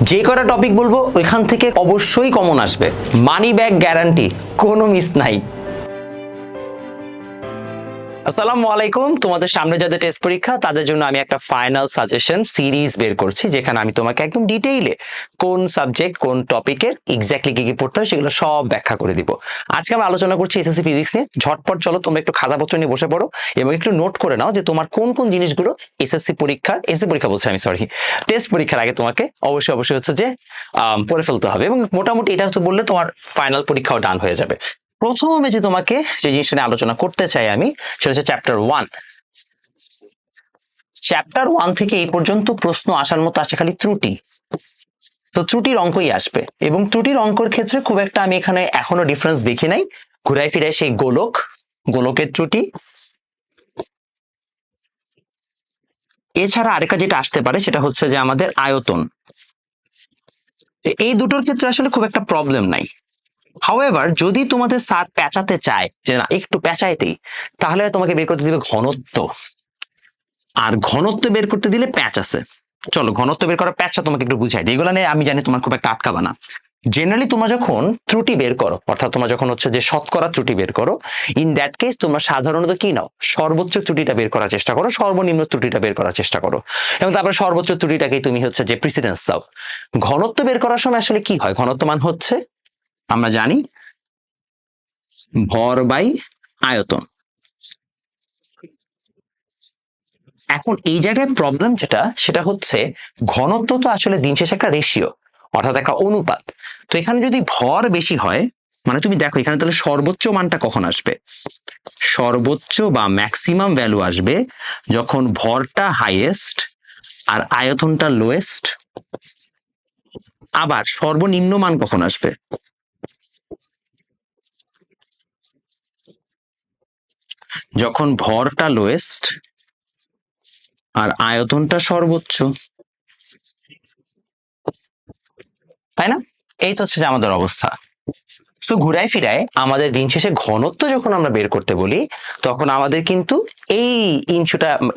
যে কটা টপিক বলবো ওইখান থেকে অবশ্যই কমন আসবে, মানি ব্যাক গ্যারান্টি, কোনো মিস নাই। আসসালামু আলাইকুম। তোমাদের সামনে যাদের টেস্ট পরীক্ষা তাদের জন্য আমি একটা ফাইনাল সাজেশন সিরিজ বের করছি, যেখানে আমি তোমাকে একদম ডিটেইলে কোন সাবজেক্ট কোন টপিকের এক্স্যাক্টলি কি কি পড়তে হবে সেগুলো সব ব্যাখ্যা করে দিব। আজকে আমরা আলোচনা করছি এসএসসি ফিজিক্স নিয়ে। ঝটপট চলো তোমরা একটু খাতাপত্র নিয়ে বসে পড়ো এবং একটু নোট করে নাও যে তোমার কোন কোন জিনিসগুলো এসএসসি পরীক্ষা বলছি আমি, সরি, টেস্ট পরীক্ষার আগে তোমাকে অবশ্যই হচ্ছে যে পড়ে ফেলতে হবে, এবং মোটামুটি এটা তো বললে তোমার ফাইনাল পরীক্ষাও ডান হয়ে যাবে। প্রথমে যে তোমাকে যে জিনিসটা নিয়ে আলোচনা করতে চাই আমি, সেটা হচ্ছে চ্যাপ্টার 1। চ্যাপ্টার 1 থেকে এই পর্যন্ত প্রশ্ন আসার মতো আসে খালি ত্রুটি। তো ত্রুটির অঙ্কই আসবে, এবং ত্রুটির অঙ্কের ক্ষেত্রে খুব একটা আমি এখানে এখনো ডিফারেন্স দেখি নাই। ঘুরাই ফিরাই সেই গোলকের ত্রুটি, এছাড়া আরেকটা যেটা আসতে পারে সেটা হচ্ছে যে আমাদের আয়তন। এই দুটোর ক্ষেত্রে আসলে খুব একটা প্রবলেম নাই। হাউএভার যদি তোমাদের স্যার পেঁচাতে চায় যে না একটু পেঁচাইতেই, তাহলে তোমাকে বের করতে দিবে ঘনত্ব, আর ঘনত্ব বের করতে দিলে প্যাচ আছে। চলো ঘনত্ব বের করা প্যাচটা তোমাকে একটু বুঝাই দিই। এগুলো নিয়ে আমি জানি তোমার খুব একটা আটকাবা না। জেনারেলি তোমরা যখন ত্রুটি বের করো, অর্থাৎ তোমরা যখন হচ্ছে যে শতকরা ত্রুটি বের করো, ইন দ্যাট কেস তোমরা সাধারণত কি নাও, সর্বোচ্চ ত্রুটিটা বের করার চেষ্টা করো, সর্বনিম্ন ত্রুটিটা বের করার চেষ্টা করো, এবং তারপরে সর্বোচ্চ ত্রুটিটাকেই তুমি হচ্ছে যে প্রিসিডেন্স দাও। ঘনত্ব বের করার সময় আসলে কি হয়, ঘনত্ব মান হচ্ছে আমরা জানি ভর বাই আয়তন। এখন এই জায়গায় প্রবলেম যেটা, সেটা হচ্ছে ঘনত্ব তো আসলে দিন শেষে একটা রেশিও, অর্থাৎ একটা অনুপাত। তো এখানে যদি ভর বেশি হয়, মানে তুমি দেখো এখানে তাহলে সর্বোচ্চ মানটা কখন আসবে, সর্বোচ্চ বা ম্যাক্সিমাম ভ্যালু আসবে যখন ভরটা হাইয়েস্ট আর আয়তনটা লোয়েস্ট। আবার সর্বনিম্ন মান কখন আসবে, যখন ভরটা লোয়েস্ট আর আয়তনটা সর্বোচ্চ, তাই না? এই তো হচ্ছে যে আমাদের অবস্থা। তো ঘুরায় ফিরায় আমাদের দিন শেষে ঘনত্ব যখন আমরা বের করতে বলি, তখন আমাদের কিন্তু এই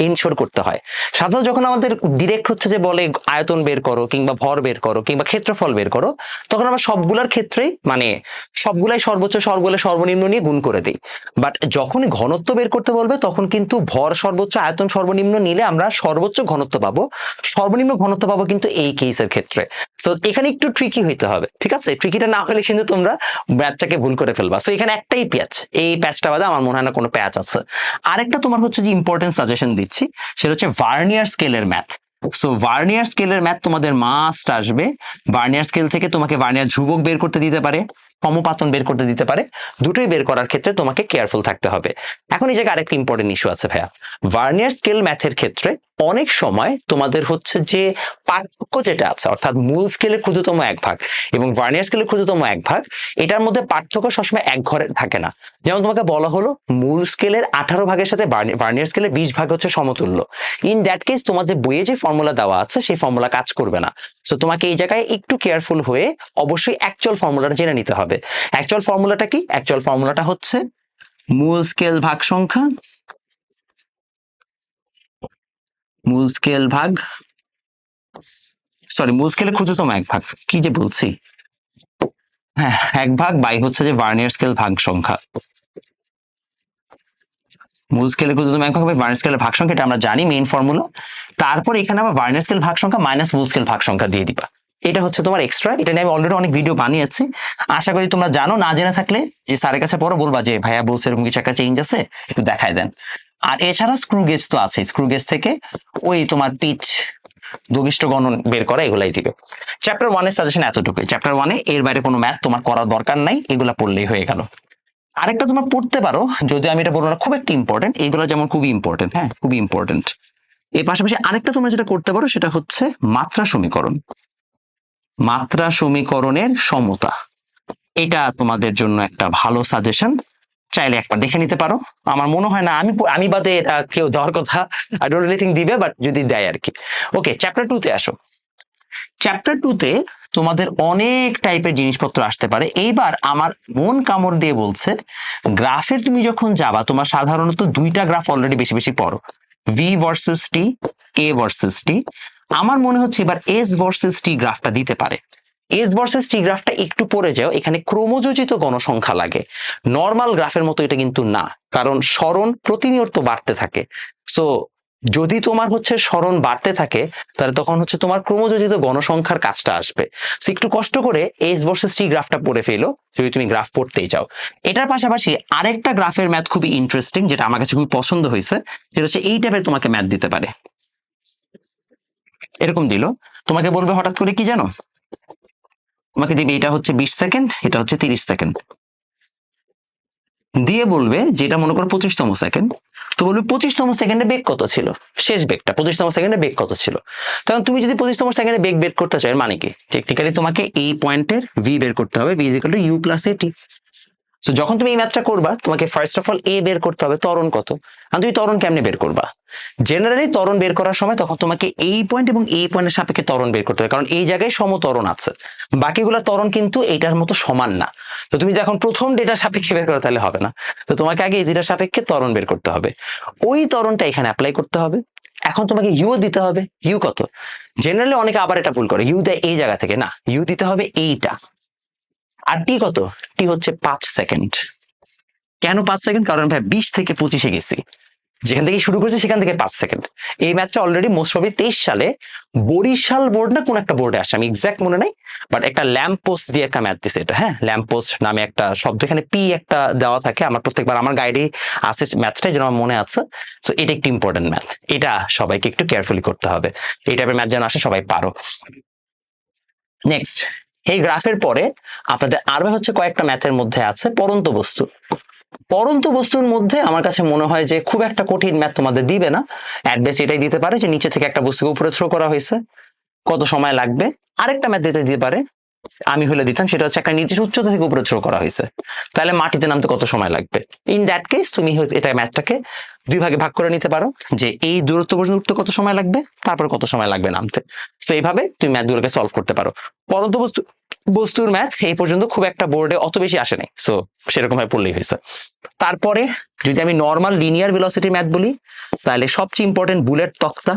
ইনশোর করতে হয়। সাধারণত যখন আমাদের ডিরেক্ট হচ্ছে যে বলে আয়তন বের করো কিংবা ভর বের করো কিংবা ক্ষেত্রফল বের করো, তখন আমরা সবগুলার ক্ষেত্রেই মানে সবগুলাই সর্বোচ্চ সবগুলো সর্বনিম্ন নিয়ে গুণ করে দিই। বাট যখনই ঘনত্ব বের করতে বলবে তখন কিন্তু ভর সর্বোচ্চ আয়তন সর্বনিম্ন নিলে আমরা সর্বোচ্চ ঘনত্ব পাবো, সর্বনিম্ন ঘনত্ব পাবো কিন্তু এই কেসের ক্ষেত্রে। তো এখানে একটু ট্রিকি হইতে হবে, ঠিক আছে? ট্রিকিটা না হলে কিন্তু তোমরা ম্যাথটাকে ভুল করে ফেলবা। তো এখানে একটাই প্যাচ, এই প্যাচটা বাদে আমার মনে হয় না কোনো প্যাচ আছে। আরেকটা তোমার হচ্ছে যে ইম্পর্টেন্ট সাজেশন দিচ্ছি, সেটা হচ্ছে ভার্নিয়ার স্কেলের ম্যাথ। সো ভার্নিয়ার স্কেলের ম্যাথ তোমাদের মাস্ট আসবে। ভার্নিয়ার স্কেল থেকে তোমাকে ভার্নিয়ার ধ্রুবক বের করতে দিতে পারে, সমপাতন বের করতে দিতে পারে। দুটোই বের করার ক্ষেত্রে তোমাকে কেয়ারফুল থাকতে হবে। এখন এই জায়গায় আরেকটা ইম্পর্টেন্ট ইস্যু আছে ভাইয়া। ভার্নিয়ার স্কেল ম্যাথের ক্ষেত্রে অনেক সময় তোমাদের হচ্ছে যে পার্থক্য যেটা আছে, অর্থাৎ মূল স্কেলের ক্ষুদ্রতম এক ভাগ এবং ভার্নিয়ার স্কেলের ক্ষুদ্রতম এক ভাগ, এটার মধ্যে পার্থক্য সবসময় এক ঘরে থাকে না। যেমন তোমাকে বলা হলো মূল স্কেলের 18 ভাগের সাথে ভার্নিয়ার স্কেলের 20 ভাগ হচ্ছে সমতুল্য। ইন দ্যাট কেস তোমার যে বইয়ে যে ফর্মুলা দেওয়া আছে সেই ফর্মুলা কাজ করবে না। সো তোমাকে এই জায়গায় একটু কেয়ারফুল হয়ে অবশ্যই অ্যাকচুয়াল ফর্মুলাটা জেনে নিতে হবে। অ্যাকচুয়াল ফর্মুলাটা কি? অ্যাকচুয়াল ফর্মুলাটা হচ্ছে মূল স্কেল ভাগ সংখ্যা, মূল স্কেল ভাগ, সরি মূল স্কেলের ক্ষুদ্রতম এক ভাগ, কি যে বলছি, হ্যাঁ এক ভাগ বাই হচ্ছে যে ভার্নিয়ার স্কেল ভাগ সংখ্যা। মূল স্কেলের ক্ষুদ্রতম এক ভাগ বাই ভার্নিয়ার স্কেলের ভাগ সংখ্যা, এটা আমরা জানি মেইন ফর্মুলা। তারপর এখানে আবার ভার্নিয়ার স্কেল ভাগ সংখ্যা মাইনাস মূল স্কেল ভাগ সংখ্যা দিয়ে দিবা। এটা হচ্ছে তোমার এক্সট্রা, এটা নিয়ে আমি অলরেডি অনেক ভিডিও বানিয়েছি, আশা করি তোমরা জানো। না জেনে থাকলে যে স্যারের কাছে পরে বলবা যে ভাইয়া বলছে এরকম কিছু একটা চেঞ্জ আছে, একটু দেখায় দেন। আর এছাড়া স্ক্রু গেজ তো আছে, স্ক্রু গেজ থেকে ওই তোমার পিচ দবিষ্ট গণন বের করা এগুলাই দিবে। চ্যাপ্টার 1 এর সাজেশন এতটুকুই। চ্যাপ্টার 1 এ এর বাইরে কোনো ম্যাথ তোমার করার দরকার নাই, এগুলা পড়লেই হয়ে গেল। আরেকটা তোমরা পড়তে পারো, যদি আমি এটা বলবো না খুব একটা ইম্পর্টেন্ট, এইগুলো যেমন খুবই ইম্পর্টেন্ট, হ্যাঁ খুবই ইম্পর্টেন্ট। এর পাশাপাশি আরেকটা তোমরা যেটা করতে পারো সেটা হচ্ছে মাত্রা সমীকরণ, মাত্রা সমীকরণের সমতা। এটা তোমাদের জন্য একটা ভালো সাজেশন, চাইলে একবার দেখে নিতে পারো। আমার মনে হয় না আমি বাদে এটা কেউ দেওয়ার কথা, আই ডোন্ট রিয়েলি থিংক দিবে, বাট যদি দেয় আর কি। ওকে, চ্যাপ্টার 2 তে আসো। চ্যাপ্টার 2 তে তোমাদের অনেক টাইপের জিনিসপত্র আসতে পারে। এইবার আমার মন কামড় দিয়ে বলছে, গ্রাফের তুমি যখন যাবা তোমার সাধারণত দুইটা গ্রাফ অলরেডি বেশি বেশি পড়ো, ভি ভার্সেস টি, এ ভার্সেস টি। আমার মনে হচ্ছে এবার এস ভার্সেস টি গ্রাফটা দিতে পারে। এস ভার্সেস টি গ্রাফটা একটু পরে যাও, এখানে ক্রমযোজিত গণসংখ্যা লাগে, নর্মাল গ্রাফের মতো এটা কিন্তু না, কারণ সরণ প্রতিনিয়ত বাড়তে থাকে। সো যদি তোমার হচ্ছে সরণ বাড়তে থাকে তাহলে তখন হচ্ছে তোমার ক্রমযোজিত গণসংখ্যার কাজটা আসবে। সো একটু কষ্ট করে এস ভার্সেস টি গ্রাফটা পড়ে ফেলো যদি তুমি গ্রাফ পড়তেই চাও। এটার পাশাপাশি আরেকটা গ্রাফের ম্যাথ খুবই ইন্টারেস্টিং, যেটা আমার কাছে খুবই পছন্দ হয়েছে, যেটা হচ্ছে এই টাইপের তোমাকে ম্যাথ দিতে পারে। এরকম দিল, তোমাকে বলবে হঠাৎ করে কি জানো, তোমাকে দিবে এটা হচ্ছে 20 সেকেন্ড, এটা হচ্ছে 30 সেকেন্ড, দিয়ে বলবে যেটা মনে করো 25তম সেকেন্ড, তো বলবে 25তম সেকেন্ডে বেগ কত ছিল, শেষ বেগটা 25তম সেকেন্ডে বেগ কত ছিল। তখন তুমি যদি 25তম সেকেন্ডে বেগ বের করতে চাও, মানে কি টেকনিক্যালি তোমাকে এই পয়েন্টের ভি বের করতে হবে, V equal to U plus at. তো যখন তুমি এই ম্যাথটা করবা তোমাকে ফার্স্ট অফ অল এ বের করতে হবে ত্বরণ কত, আর তুমি ত্বরণ কেমনে বের করবা, জেনারেলি ত্বরণ বের করার সময় তখন তোমাকে এই পয়েন্ট এবং এই পয়েন্টের সাপেক্ষে ত্বরণ বের করতে হবে, কারণ এই জায়গায় সমত্বরণ আছে, বাকিগুলো ত্বরণ কিন্তু এইটার মতো সমান না। তো তুমি যখন প্রথম ডেটার সাপেক্ষে বের করো তাহলে হবে না, তো তোমাকে আগে এই যেটার সাপেক্ষে ত্বরণ বের করতে হবে, ওই ত্বরণটা এখানে অ্যাপ্লাই করতে হবে। এখন তোমাকে ইউ দিতে হবে, ইউ কত, জেনারেলি অনেকে আবার এটা ভুল করে, ইউ দেয় এই জায়গা থেকে, না ইউ দিতে হবে এইটা। আর টি কত, টি হচ্ছে 5 সেকেন্ড। কেন 5 সেকেন্ড, কারণ ভাই 20 থেকে 25-এ গেছি, যেখান থেকে শুরু করেছে সেখান থেকে 5 সেকেন্ড। এই ম্যাচটা অলরেডি মোস্ট প্রবাবলি 23 সালে বরিশাল বোর্ড না কোন একটা বোর্ডে আসে, আমি এক্সাক্ট মনে নাই, বাট একটা ল্যাম্প পোস্ট দিয়ে একটা ম্যাথ দিছে এটা, হ্যাঁ ল্যাম্প পোস্ট নামে একটা শব্দ, এখানে পি একটা দেওয়া থাকে, আমার প্রত্যেকবার আমার গাইডে আছে ম্যাথটা, যেন আমার মনে আছে। সো এটা একটি ইম্পর্টেন্ট ম্যাথ, এটা সবাইকে একটু কেয়ারফুলি করতে হবে, এই টাইপের ম্যাথ যেন আসে সবাই পারো। নেক্সট, এই গ্রাফের পরে আপনাদের আরো হচ্ছে কয়েকটা ম্যাথের মধ্যে আছে পরন্ত বস্তু। পরন্ত বস্তুর মধ্যে আমার কাছে মনে হয় যে খুব একটা কঠিন ম্যাথ তোমাদের দিবে না, অ্যাডবেস এটাই দিতে পারে যে নিচে থেকে একটা বস্তুকে উপরে থ্রো করা হয়েছে, কত সময় লাগবে। আরেকটা ম্যাথ দিতে পারে, আমি হলে দিতাম, সেটা হচ্ছে একটা নির্দিষ্ট উচ্চতা থেকে উপরে থ্রো করা হয়েছে, তাহলে মাটিতে নামতে কত সময় লাগবে। ইন দ্যাট কেস তুমি এটা ম্যাথটাকে দুই ভাগে ভাগ করে নিতে পারো, যে এই দূরত্ব পর্যন্ত উঠতে কত সময় লাগবে, তারপর কত সময় লাগবে নামতে। তো এইভাবে তুমি ম্যাথগুলোকে সলভ করতে পারো। পরন্ত বস্তুর ম্যাথ এই পর্যন্ত খুব একটা বোর্ডে অত বেশি আসে নাই, সো সেরকম ভাবে পড়লেই হয়েছে। তারপরে যদি আমি নর্মাল লিনিয়ার ভেলোসিটি ম্যাথ বলি, তাহলে সবচেয়ে ইম্পর্টেন্ট বুলেট তক্তা,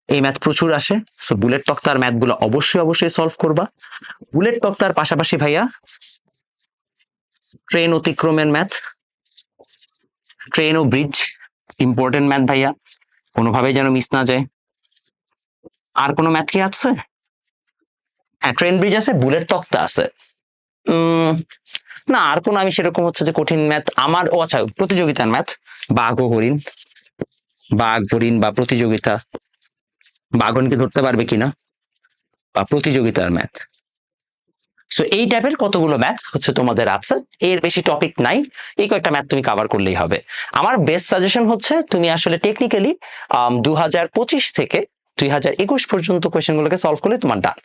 এই ম্যাথ প্রচুর আসে। সো বুলেট তক্তার ম্যাথগুলো অবশ্যই সলভ করবা। বুলেট তক্তার পাশাপাশি ভাইয়া ট্রেন অতিক্রমের ম্যাথ, ট্রেন ও ব্রিজ ইম্পর্টেন্ট ম্যাথ ভাইয়া, কোনোভাবেই যেন মিস না যায়। আর কোনো ম্যাথ কি আছে, হ্যাঁ ট্রেন ব্রিজ আছে, বুলেট তক্তা আছে, না আর কোনো আমি সেরকম হচ্ছে যে কঠিন ম্যাথ আমার, ও আচ্ছা প্রতিযোগিতার ম্যাথ, বাঘ ও হরিণ, বাঘ হরিণ বা প্রতিযোগিতা, বাঘ হরিণকে ধরতে পারবে কিনা, বা প্রতিযোগিতার ম্যাথ। সো এই টাইপের কতগুলো ম্যাথ হচ্ছে তোমাদের আছে, এর বেশি টপিক নাই, এই কয়েকটা ম্যাথ তুমি কভার করলেই হবে। আমার বেস্ট সাজেশন হচ্ছে তুমি আসলে টেকনিক্যালি 2025 থেকে 2021 পর্যন্ত কোয়েশ্চেন গুলোকে সলভ করলে তোমার ডান,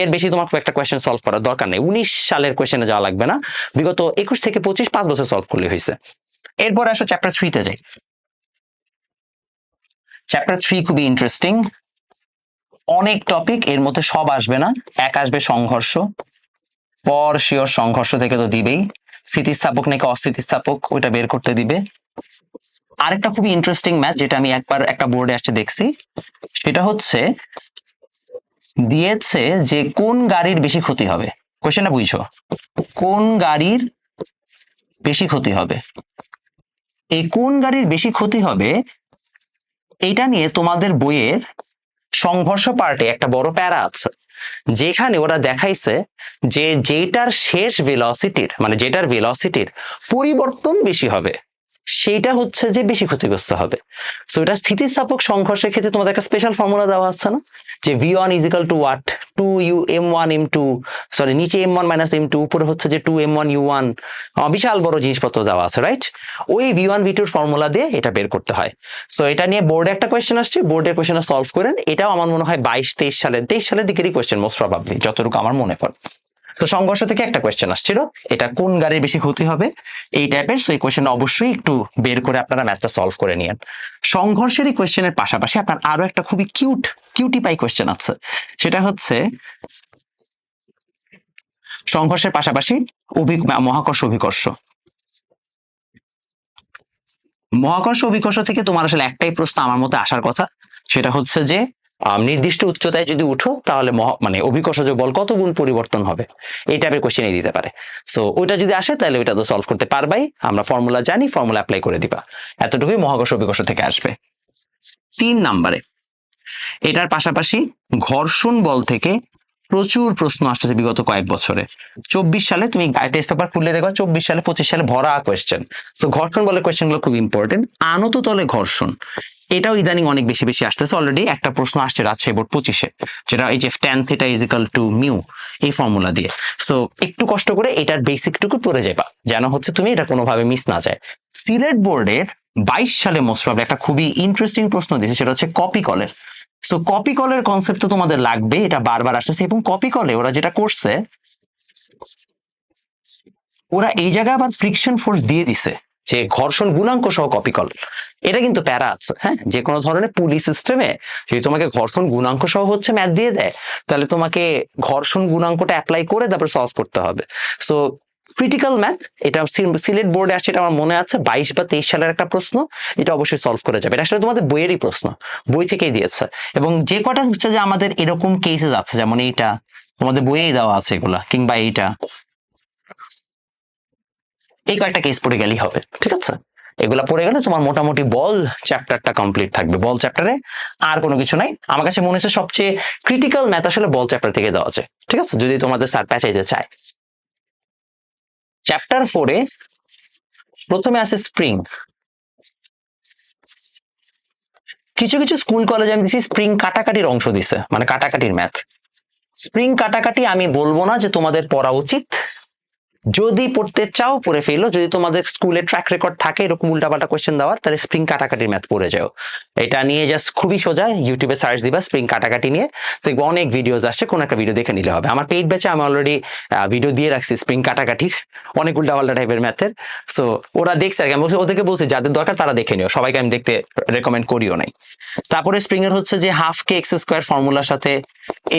এর বেশি তোমার খুব একটা কোয়েশ্চেন সলভ করার দরকার নেই, 19 সালের কোয়েশ্চেনে যাওয়া লাগবে না, বিগত 21 থেকে 25 5 বছর সলভ করলে হয়েছে। এরপর আসো চ্যাপ্টার 3 তে যাই। চ্যাপ্টার 3 খুবই ইন্টারেস্টিং, অনেক টপিক, এর মধ্যে সব আসবে না, এক আসবে সংঘর্ষ, ফর শিওর সংঘর্ষ থেকে তো দিবেই, স্থিতিস্থাপক নাকি অস্থিতিস্থাপক ওইটা বের করতে দিবে। আরেকটা খুবই ইন্টারেস্টিং ম্যাথ যেটা আমি একবার একটা বোর্ডে আসতে দেখছি, সেটা হচ্ছে দিয়েছে যে কোন গাড়ির বেশি ক্ষতি হবে, কোশ্চেনটা বুঝছো, কোন গাড়ির বেশি ক্ষতি হবে, এই কোন গাড়ির বেশি ক্ষতি হবে এটা নিয়ে তোমাদের বইয়ের সংঘর্ষ পার্টে একটা বড় প্যারা আছে, যেখানে ওরা দেখাইছে যে যেটার শেষ ভেলোসিটির মানে যেটার ভেলোসিটির পরিবর্তন বেশি হবে সেইটা হচ্ছে যে বেশি ক্ষতিগ্রস্ত হবে। সো এটা স্থিতিস্থাপক সংঘর্ষের ক্ষেত্রে তোমাদের একটা স্পেশাল ফর্মুলা দেওয়া আছে না, যে v1 is equal to what, 2u m1 m2, sorry নিচে m1 মাইনাস m2, উপরে হচ্ছে যে 2m1 u1, বিশাল বড় জিনিসপত্র দেওয়া আছে, রাইট? ওই v1 v2 এর ফর্মুলা দিয়ে এটা বের করতে হয়। সো এটা নিয়ে বোর্ডে একটা কোয়েশ্চেন আসছে, বোর্ডের কোয়েশ্চেনটা সলভ করেন, এটাও আমার মনে হয় 23 সালের দিকেরই কোয়েশ্চেন মোস্ট প্রবাবলি, যতটুকু আমার মনে পড়ে। তো সংঘর্ষ থেকে একটা কোয়েশ্চেন আসছিল, এটা কোন গাড়ির বেশি ক্ষতি হবে এই টাইপের, সো এই কোয়েশ্চেনটা অবশ্যই একটু বের করে আপনারা ম্যাথটা সলভ করে নিয়েন। সংঘর্ষের এই কোয়েশ্চেনের পাশাপাশি আপনার আরো একটা খুবই কিউটিপাই কোয়েশ্চেন আছে, সেটা হচ্ছে সংঘর্ষের পাশাপাশি মহাকর্ষ অভিকর্ষ। মহাকর্ষ অভিকর্ষ থেকে তোমার আসলে একটাই প্রশ্ন আমার মতে আসার কথা, সেটা হচ্ছে যে নির্দিষ্ট উচ্চতায় যদি উঠো তাহলে মানে অভিকর্ষজ বল কত গুণ পরিবর্তন হবে, এই টাইপের কোশ্চেন দিতে পারে। সো ওইটা যদি আসে তাহলে ওইটা তো সলভ করতে পারবাই, আমরা ফর্মুলা জানি, ফর্মুলা অ্যাপ্লাই করে দিবা, এতটুকুই মহাকর্ষ অভিকর্ষ থেকে আসবে। 3 নাম্বারে এটার পাশাপাশি ঘর্ষণ বল থেকে প্রচুর প্রশ্ন আসতেছে বিগত কয়েক বছরে। 24 সালে তুমি টেস্ট পেপার খুললে দেখবা 24 সালে 25 সালে ভরা কোয়েশ্চেন। সো ঘর্ষণ বলের কোয়েশ্চেন গুলো খুব ইম্পর্টেন্ট। আনত তলে ঘর্ষণ, এটাও ইদানিং অনেক বেশি বেশি আসতেছে। অলরেডি একটা প্রশ্ন আসছে রাজশাহী বোর্ড 25-এ, যেটা এই যে tan θ = μ এই ফর্মুলা দিয়ে। সো একটু কষ্ট করে এটার বেসিকটুকু পড়ে যাবা, যেন হচ্ছে তুমি এটা কোনোভাবে মিস না যায়। সিলেট বোর্ডের 22 সালে মোস্ট প্রবাবলি একটা খুবই ইন্টারেস্টিং প্রশ্ন দিয়েছে, সেটা হচ্ছে কপি কলের। সো কপি কলের কনসেপ্ট তো তোমাদের লাগবে, এটা বারবার আসতেছে। এবং কপি কলে ওরা যেটা করছে, ওরা এই জায়গায় আবার ফ্রিকশন ফোর্স দিয়ে দিছে, যে ঘর্ষণ গুণাঙ্ক সহ কপি কল। এটা কিন্তু প্যারা আছে, হ্যাঁ, যে কোনো ধরনের পুলি সিস্টেমে যদি তোমাকে ঘর্ষণ গুণাঙ্ক সহ হচ্ছে ম্যাথ দিয়ে দেয়, তাহলে তোমাকে ঘর্ষণ গুণাঙ্কটা অ্যাপ্লাই করে তারপর সলভ করতে হবে। সো ক্রিটিক্যাল ম্যাথ, এটা সিলেট বোর্ডে আসছে, এটা আমার মনে আছে 22 বা 23 সালের একটা প্রশ্ন, এটা অবশ্যই সলভ করে যাবে। এটা আসলে তোমাদের বইয়েরই প্রশ্ন, বই থেকেই দিয়েছে। এবং যে কটা হচ্ছে যে আমাদের এরকম কেসেস আছে, যেমন এইটা তোমাদের বইয়েই দেওয়া আছে এগুলা, কিংবা এইটা, এই কয়েকটা কেস পড়ে গেলেই হবে, ঠিক আছে? এগুলা পড়ে গেলে তোমার মোটামুটি বল চ্যাপ্টারটা কমপ্লিট থাকবে। বল চ্যাপ্টারে আর কোনো কিছু নাই। আমার কাছে মনে হচ্ছে সবচেয়ে ক্রিটিক্যাল ম্যাথ আসলে বল চ্যাপ্টার থেকে দেওয়া যায়, ঠিক আছে, যদি তোমাদের স্যার প্যাচাইতে চায়। চ্যাপ্টার 4-এ প্রথমে আছে স্প্রিং। কিছু কিছু স্কুল কলেজে আমি দিচ্ছি স্প্রিং কাটাকাটির অংশ দিছে, মানে কাটাকাটির ম্যাথ। স্প্রিং কাটাকাটি আমি বলবো না যে তোমাদের পড়া উচিত, যদি পড়তে চাও পড়ে ফেলো। যদি তোমাদের স্কুলে ট্র্যাক রেকর্ড থাকে এরকম উল্টাপাল্টা কোয়েশ্চেন দেওয়ার, তাহলে স্প্রিং কাটাকাটির ম্যাথ পড়ে যাও। এটা নিয়ে জাস্ট খুবই সোজা, ইউটিউবে সার্চ দিবা স্প্রিং কাটাকাটি নিয়ে, দেখবো অনেক ভিডিওস আসছে, কোন একটা ভিডিও দেখে নিলে হবে। আমার পেইড ব্যাচে আমি অলরেডি ভিডিও দিয়ে রাখছি স্প্রিং কাটাকাটির, অনেক উল্টাপাল্টা টাইপের ম্যাথের। সো ওরা দেখছে আর কি, আমি ওদেরকে বলছি যাদের দরকার তারা দেখে নিও, সবাইকে আমি দেখতে রেকমেন্ড করিও নাই। তারপরে স্প্রিং এর হচ্ছে যে হাফ কে এক্স স্কোয়ার ফর্মুলার সাথে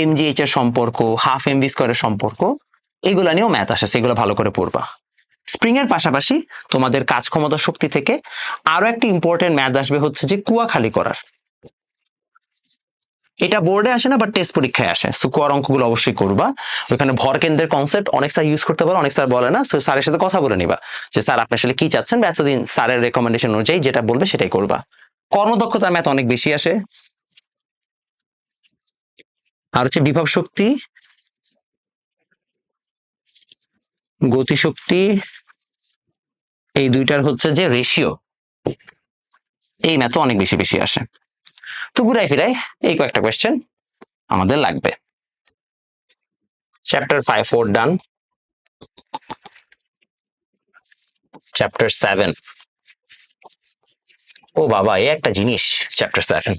mgh এর সম্পর্ক, হাফ mv স্কোয়ারের সম্পর্ক, এগুলা নিয়েও ম্যাথ আসে, সেগুলো ভালো করে পড়বা। স্প্রিং এর পাশাপাশি তোমাদের কাজ ক্ষমতা শক্তি থেকে আরো একটা ইম্পর্টেন্ট ম্যাথ আসবে, হচ্ছে যে কুয়া খালি করার। এটা বোর্ডে আসে না, বাট টেস্ট পরীক্ষায় আসে। সো কুয়ার অঙ্কগুলো অবশ্যই করবা। ওখানে ভর কেন্দ্রের কনসেপ্ট অনেক স্যার ইউজ করতে পারে, অনেক স্যার বলে না। সো স্যারের সাথে কথা বলে নিবা যে স্যার আপনি আসলে কি চাচ্ছেন, বা এতদিন স্যারের রেকমেন্ডেশন অনুযায়ী যেটা বলবে সেটাই করবা। কর্মদক্ষতার ম্যাথ অনেক বেশি আসে। আর হচ্ছে বিভব শক্তি, গতিশক্তি, এই দুইটার হচ্ছে যে রেশিও, এই ম্যাথ অনেক বেশি বেশি আসে। তো ঘুরাই ফিরাই এই কয়েকটা কোয়েশ্চেন আমাদের লাগবে। চ্যাপ্টার 5-4 ডান। চ্যাপ্টার 7, ও বাবা, এই একটা জিনিস, চ্যাপ্টার 7।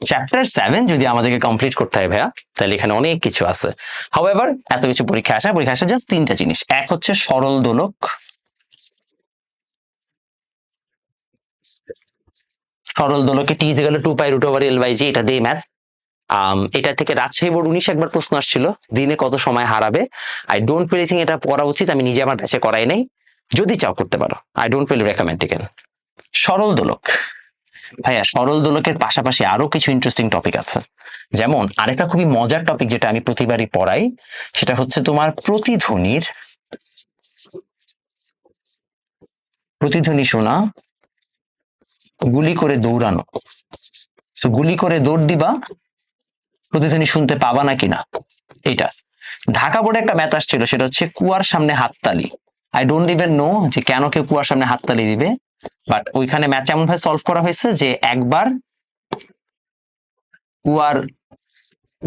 চ্যাপ্টার 7 যদি আমাদেরকে কমপ্লিট করতে হয় ভাইয়া, তাহলে এখানে অনেক কিছু আছে। হাউএভার এত কিছু পরীক্ষা আসে জাস্ট 3টা জিনিস। এক হচ্ছে সরল দোলক, সরল দোলকে t = 2π√L/g, এটা দিয়ে ম্যাথ। এটা থেকে রাজশাহী বোর্ড 19 একবার প্রশ্ন আসছিল, দিনে কত সময় হারাবে। আই ডোন্ট রিয়েলি থিংক এটা করা উচিত, আমি নিজে আমার ব্যাচে করাই নাই, যদি চাও করতে পারো। আই ডোন্ট রিয়েলি রেকমেন্ড ইট। সরল দোলক ভাইয়া, সরল দোলকের পাশাপাশি আরো কিছু ইন্টারেস্টিং টপিক আছে। যেমন আরেকটা খুবই মজার টপিক যেটা আমি প্রতিবারই পড়াই, সেটা হচ্ছে তোমার প্রতিধ্বনি শোনা, গুলি করে দৌড়ানো। গুলি করে দৌড় দিবা, প্রতিধ্বনি শুনতে পাবা না কিনা। এটা ঢাকা বোর্ডে একটা ম্যাথ আসছিল, সেটা হচ্ছে কুয়ার সামনে হাততালি। আই ডোন্ট ইভেন নো যে কেন কেউ কুয়ার সামনে হাততালি দিবে, বাট ওইখানে ম্যাথ এমন ভাবে সলভ করা হয়েছে যে একবার কুয়ার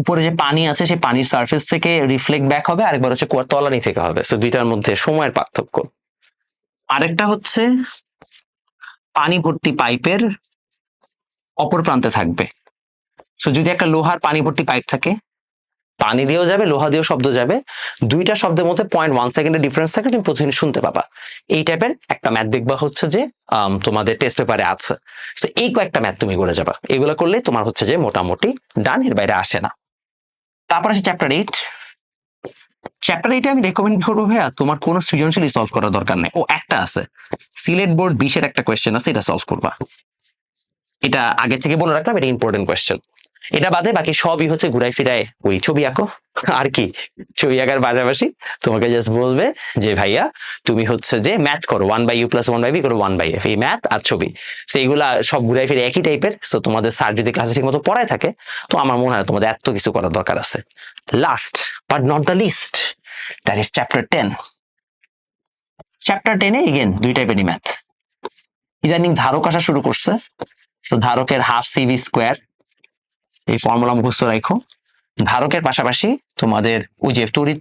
উপরে যে পানি আছে সেই পানির সারফেস থেকে রিফ্লেক্ট ব্যাক হবে, আরেকবার হচ্ছে কুয়ার তলানি থেকে হবে। সো দুইটার মধ্যে সময়ের পার্থক্য। আরেকটা হচ্ছে পানি ভর্তি পাইপের অপর প্রান্তে থাকবে। সো যদি একটা লোহার পানি ভর্তি পাইপ থাকে, পানি দিয়েও যাবে, লোহা দিয়েও শব্দ যাবে, দুইটা শব্দের মধ্যে 0.1 সেকেন্ডের ডিফারেন্স থাকে, তুমি প্রতিদিন শুনতে পাবা। এই টাইপের একটা ম্যাথ দেখবা হচ্ছে যে তোমাদের টেস্ট পেপারে আছে। তো এই কয়েকটা ম্যাথ তুমি করে যাবা, এগুলো করলে তোমার হচ্ছে যে মোটামুটি ডান, এর বাইরে আসে না। তারপর আছে চ্যাপ্টার 8। চ্যাপ্টার 8 আমি রেকমেন্ড করবো ভাইয়া, তোমার কোনো সৃজনশীল সলভ করার দরকার নেই। ও একটা আছে, সিলেট বোর্ড 20-এর একটা কোয়েশ্চেন আছে, এটা সলভ করবা। এটা আগে থেকে বলে রাখলাম, এটা ইম্পর্টেন্ট কোয়েশ্চেন। এটা বাদে বাকি সবই হচ্ছে ঘুরাই ফিরায় ওই ছবি আঁকো আর কি। ছবি আঁকার পাশাপাশি তোমাকে জাস্ট বলবে যে ভাইয়া তুমি হচ্ছে যে ম্যাথ করো 1/u+1/b করো 1/f, এই ম্যাথ আর ছবি সেইগুলা সব ঘুরাই ফিরে একই টাইপের। সো তোমাদের স্যার যদি ক্লাসে ঠিক মতো পড়ায় থাকে তো আমার মনে হয় তোমাদের এত কিছু করার দরকার আছে। Last but not the least, that is chapter 10। Chapter 10-এ এগেন দুই টাইপেরই ম্যাথ। ইদানিং ধারক আসা শুরু করছে। সো ধারকের হাফ সিভি স্কোয়ার এই ফর্মুলা মুখস্থ রাখো। ধারকের পাশাপাশি তোমাদের ওই যে তড়িৎ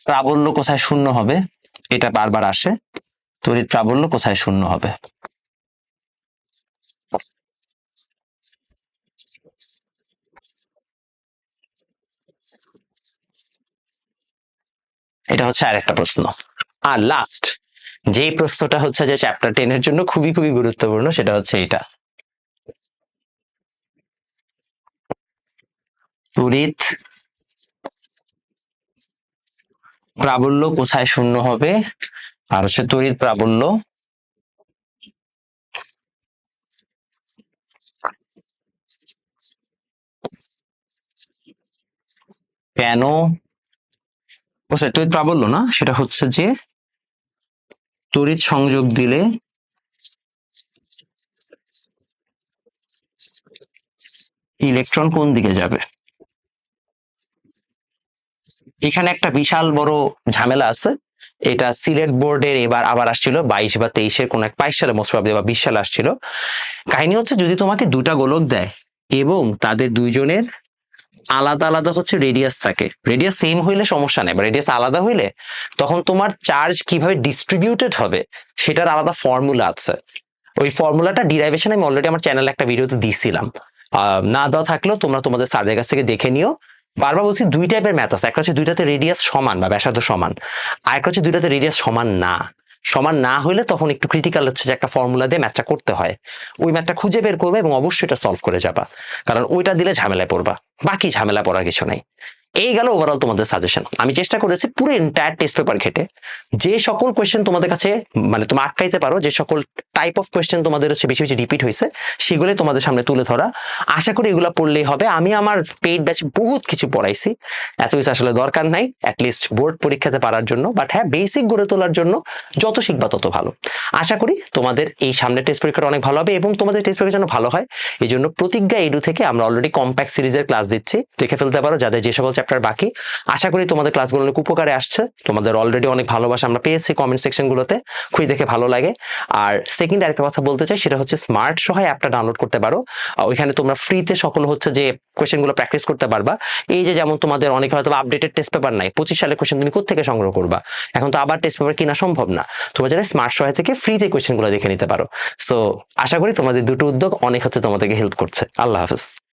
প্রাবল্য কোথায় শূন্য হবে এটা বারবার আসে, তড়িৎ প্রাবল্য কোথায় শূন্য হবে। এটা হচ্ছে আরেকটা প্রশ্ন। আর লাস্ট যেই প্রশ্নটা হচ্ছে যে চ্যাপ্টার 10-এর জন্য খুবই খুবই গুরুত্বপূর্ণ সেটা হচ্ছে এটা, তড়িৎ প্রাবল্য কোথায় শূন্য হবে আর হচ্ছে তড়িৎ প্রাবল্য কেন, তড়িৎ প্রাবল্য না, সেটা হচ্ছে যে তড়িৎ সংযোগ দিলে ইলেকট্রন কোন দিকে যাবে। এখানে একটা বিশাল বড় ঝামেলা আছে। এটা সিলেট বোর্ডের এবার আবার আসছিল 22 বা 23-এর কোন এক 22 সালে মোস্ট প্রবাবলি বা 20 সালে আসছিল। কাহিনী হচ্ছে যদি তোমাকে দুটা গোলক দেয় এবং তাদের দুইজনের আলাদা আলাদা হচ্ছে রেডিয়াস থাকে, রেডিয়াস সেম হইলে সমস্যা নেই, রেডিয়াস আলাদা হইলে তখন তোমার চার্জ কিভাবে ডিস্ট্রিবিউটেড হবে সেটার আলাদা ফর্মুলা আছে। ওই ফর্মুলাটা ডিরাইভেশন আমি অলরেডি আমার চ্যানেলে একটা ভিডিওতে দিয়েছিলাম, না দেওয়া থাকলেও তোমরা তোমাদের স্যারের কাছ থেকে দেখে নিও। বারবার বলছি দুই টাইপের ম্যাথ আছে, একটা হচ্ছে দুইটাতে রেডিয়াস সমান বা ব্যাসার্ধ সমান, আর একটা হচ্ছে দুইটাতে রেডিয়াস সমান না। সমান না হইলে তখন একটু ক্রিটিক্যাল হচ্ছে যে একটা ফর্মুলা দিয়ে ম্যাথটা করতে হয়, ওই ম্যাথটা খুঁজে বের করবে এবং অবশ্যই এটা সলভ করে যাবা, কারণ ওইটা দিলে ঝামেলায় পড়বা, বাকি ঝামেলা পড়ার কিছু নাই। এই গেল ওভারঅল তোমাদের সাজেশন। আমি চেষ্টা করেছি পুরো এন্টায়ার টেস্ট পেপার ঘেটে যে সকল কোয়েশ্চেন তোমাদের কাছে মানে তোমরা আটকাইতে পারো, যে সকল টাইপ অফ কোয়েশ্চেন তোমাদের হচ্ছে বেশি বেশি রিপিট হয়েছে সেগুলো তোমাদের সামনে তুলে ধরা। আশা করি এগুলো পড়লেই হবে। আমি আমার পেইড ব্যাচ বহুত কিছু পড়াইছি, এত কিছু আসলে দরকার নাই অ্যাটলিস্ট বোর্ড পরীক্ষাতে পারার জন্য, বাট হ্যাঁ বেসিক গড়ে তোলার জন্য যত শিখবা তত ভালো। আশা করি তোমাদের এই সামনের টেস্ট পরীক্ষাটা অনেক ভালো হবে এবং তোমাদের টেস্ট পরীক্ষা যেন ভালো হয় এই জন্য প্রতিজ্ঞা এডু থেকে আমরা অলরেডি কম্প্যাক্ট সিরিজের ক্লাস দিচ্ছি, দেখে ফেলতে পারো যাদের যে সকল চ্যাপ্টার বাকি। আশা করি তোমাদের ক্লাসগুলো অনেক উপকারে আসছে, তোমাদের অলরেডি অনেক ভালোবাসা আমরা পেয়েছি কমেন্ট সেকশনগুলোতে, খুবই দেখে ভালো লাগে। আর সেকেন্ড আরেকটা কথা বলতে চাই, সেটা হচ্ছে স্মার্ট সহায় অ্যাপটা ডাউনলোড করতে পারো, ওইখানে তোমরা ফ্রিতে সকল হচ্ছে যে কোয়েশ্চেনগুলো প্র্যাকটিস করতে পারবা। এই যে যেমন তোমাদের অনেক হয়তো আপডেটেড টেস্ট পেপার নাই, 25 সালের কোয়েশ্চেন তুমি কোথা থেকে সংগ্রহ করবা, এখন তো আবার টেস্ট পেপার কিনা সম্ভব না, তোমরা যারা স্মার্ট সহায় থেকে ফ্রিতে কোয়েশ্চেনগুলো দেখে নিতে পারো। সো আশা করি তোমাদের দুটো উদ্যোগ অনেক হচ্ছে তোমাদেরকে হেল্প করছে। আল্লাহ হাফেজ।